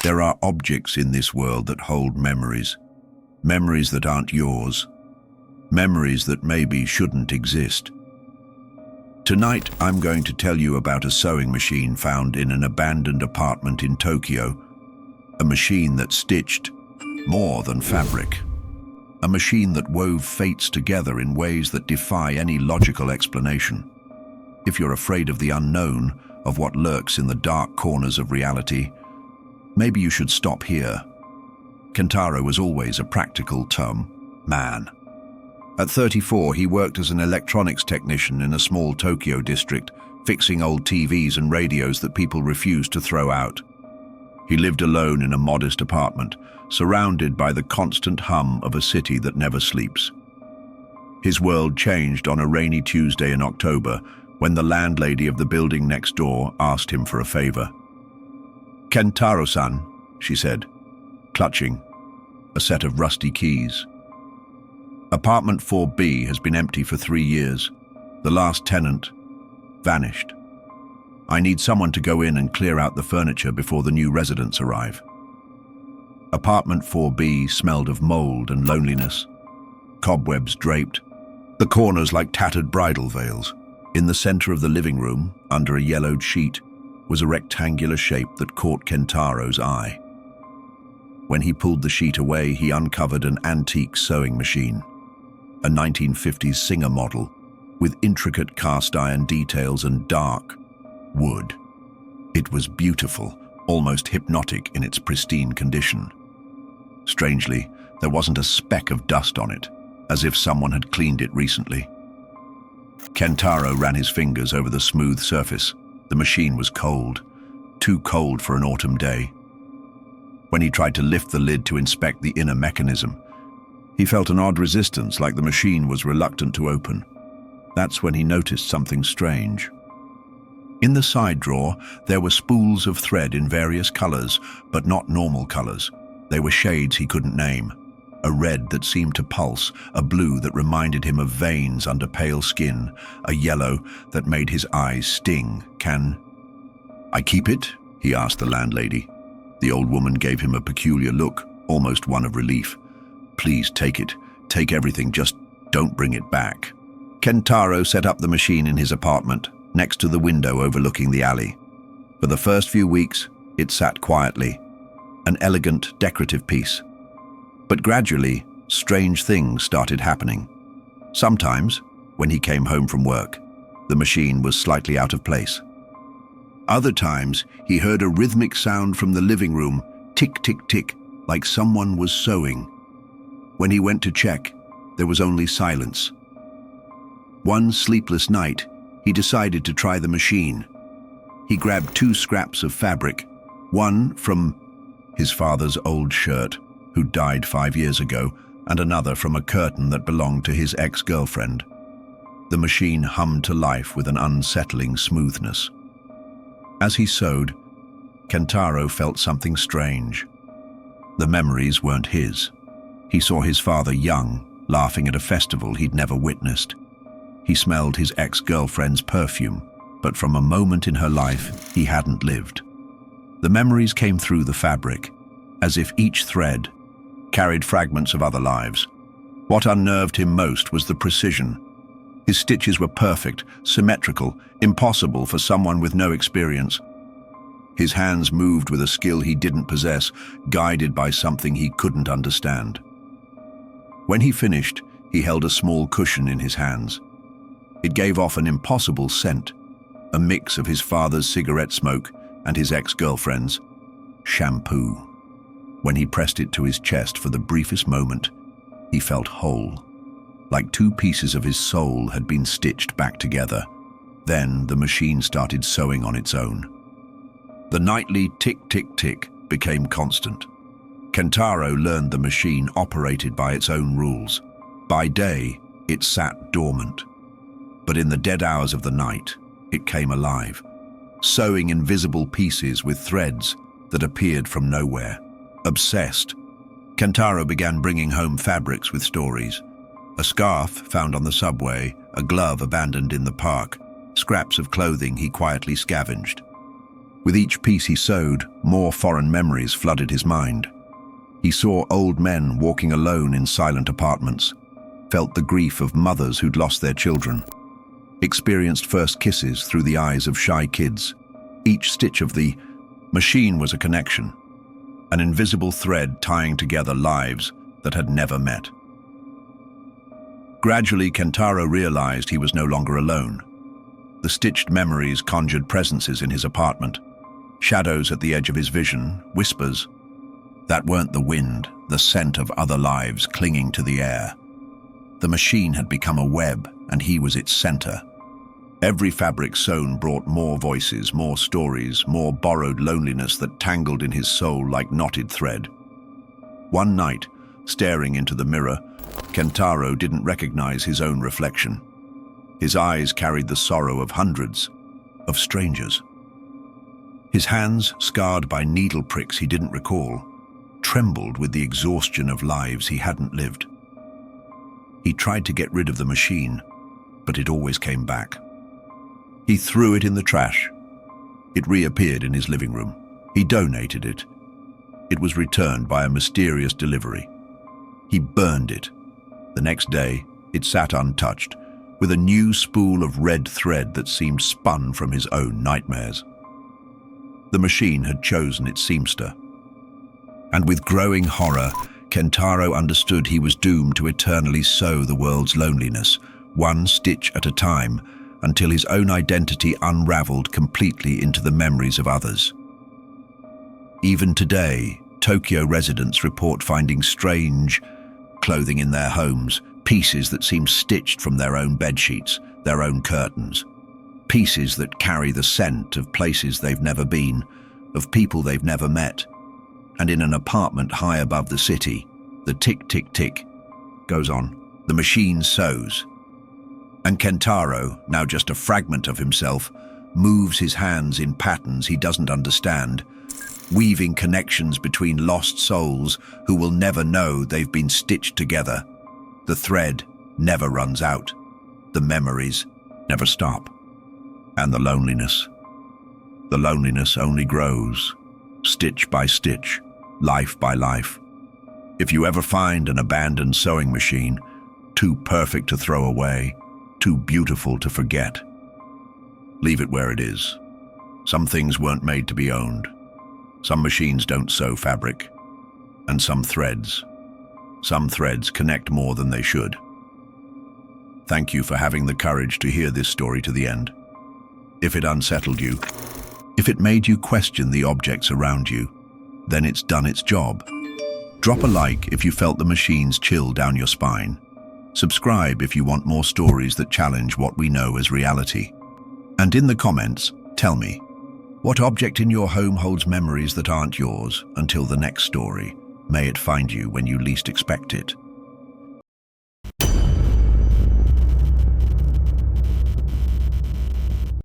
There are objects in this world that hold memories. Memories that aren't yours. Memories that maybe shouldn't exist. Tonight, I'm going to tell you about a sewing machine found in an abandoned apartment in Tokyo. A machine that stitched more than fabric. A machine that wove fates together in ways that defy any logical explanation. If you're afraid of the unknown, of what lurks in the dark corners of reality, maybe you should stop here. Kentaro was always a practical man. At 34, he worked as an electronics technician in a small Tokyo district, fixing old TVs and radios that people refused to throw out. He lived alone in a modest apartment, surrounded by the constant hum of a city that never sleeps. His world changed on a rainy Tuesday in October, when the landlady of the building next door asked him for a favor. "Kentaro-san," she said, clutching a set of rusty keys. "Apartment 4B has been empty for 3 years. The last tenant vanished. I need someone to go in and clear out the furniture before the new residents arrive." Apartment 4B smelled of mold and loneliness. Cobwebs draped, the corners like tattered bridal veils. In the center of the living room, under a yellowed sheet, was a rectangular shape that caught Kentaro's eye. When he pulled the sheet away, he uncovered an antique sewing machine, a 1950s Singer model, with intricate cast-iron details and dark wood. It was beautiful, almost hypnotic in its pristine condition. Strangely, there wasn't a speck of dust on it, as if someone had cleaned it recently. Kentaro ran his fingers over the smooth surface. The machine was cold, too cold for an autumn day. When he tried to lift the lid to inspect the inner mechanism, he felt an odd resistance, like the machine was reluctant to open. That's when he noticed something strange. In the side drawer, there were spools of thread in various colors, but not normal colors. They were shades he couldn't name. A red that seemed to pulse, a blue that reminded him of veins under pale skin, a yellow that made his eyes sting. "Can I keep it?" he asked the landlady. The old woman gave him a peculiar look, almost one of relief. "Please take it. Take everything, just don't bring it back." Kentaro set up the machine in his apartment, next to the window overlooking the alley. For the first few weeks, it sat quietly, an elegant, decorative piece. But gradually, strange things started happening. Sometimes, when he came home from work, the machine was slightly out of place. Other times, he heard a rhythmic sound from the living room, tick, tick, tick, like someone was sewing. When he went to check, there was only silence. One sleepless night, he decided to try the machine. He grabbed 2 scraps of fabric, one from his father's old shirt, who died 5 years ago, and another from a curtain that belonged to his ex-girlfriend. The machine hummed to life with an unsettling smoothness. As he sewed, Kentaro felt something strange. The memories weren't his. He saw his father young, laughing at a festival he'd never witnessed. He smelled his ex-girlfriend's perfume, but from a moment in her life, he hadn't lived. The memories came through the fabric, as if each thread carried fragments of other lives. What unnerved him most was the precision. His stitches were perfect, symmetrical, impossible for someone with no experience. His hands moved with a skill he didn't possess, guided by something he couldn't understand. When he finished, he held a small cushion in his hands. It gave off an impossible scent, a mix of his father's cigarette smoke and his ex-girlfriend's shampoo. When he pressed it to his chest for the briefest moment, he felt whole, like 2 pieces of his soul had been stitched back together. Then the machine started sewing on its own. The nightly tick-tick-tick became constant. Kentaro learned the machine operated by its own rules. By day, it sat dormant. But in the dead hours of the night, it came alive, sewing invisible pieces with threads that appeared from nowhere. Obsessed, Kentaro began bringing home fabrics with stories. A scarf found on the subway, a glove abandoned in the park, scraps of clothing he quietly scavenged. With each piece he sewed, more foreign memories flooded his mind. He saw old men walking alone in silent apartments, felt the grief of mothers who'd lost their children, experienced first kisses through the eyes of shy kids. Each stitch of the machine was a connection, an invisible thread tying together lives that had never met. Gradually, Kentaro realized he was no longer alone. The stitched memories conjured presences in his apartment, shadows at the edge of his vision, whispers that weren't the wind, the scent of other lives clinging to the air. The machine had become a web, and he was its center. Every fabric sewn brought more voices, more stories, more borrowed loneliness that tangled in his soul like knotted thread. One night, staring into the mirror, Kentaro didn't recognize his own reflection. His eyes carried the sorrow of hundreds of strangers. His hands, scarred by needle pricks he didn't recall, trembled with the exhaustion of lives he hadn't lived. He tried to get rid of the machine, but it always came back. He threw it in the trash. It reappeared in his living room. He donated it. It was returned by a mysterious delivery. He burned it. The next day, it sat untouched, with a new spool of red thread that seemed spun from his own nightmares. The machine had chosen its seamster. And with growing horror, Kentaro understood he was doomed to eternally sew the world's loneliness, one stitch at a time, until his own identity unraveled completely into the memories of others. Even today, Tokyo residents report finding strange clothing in their homes, pieces that seem stitched from their own bedsheets, their own curtains, pieces that carry the scent of places they've never been, of people they've never met. And in an apartment high above the city, the tick-tick-tick goes on. The machine sews. And Kentaro, now just a fragment of himself, moves his hands in patterns he doesn't understand, weaving connections between lost souls who will never know they've been stitched together. The thread never runs out. The memories never stop. And the loneliness only grows, stitch by stitch, life by life. If you ever find an abandoned sewing machine, too perfect to throw away, too beautiful to forget, leave it where it is. Some things weren't made to be owned. Some machines don't sew fabric, and some threads connect more than they should. Thank you for having the courage to hear this story to the end. If it unsettled you, if it made you question the objects around you, then it's done its job. Drop a like if you felt the machines chill down your spine. Subscribe if you want more stories that challenge what we know as reality. And in the comments, tell me, what object in your home holds memories that aren't yours? Until the next story, may it find you when you least expect it.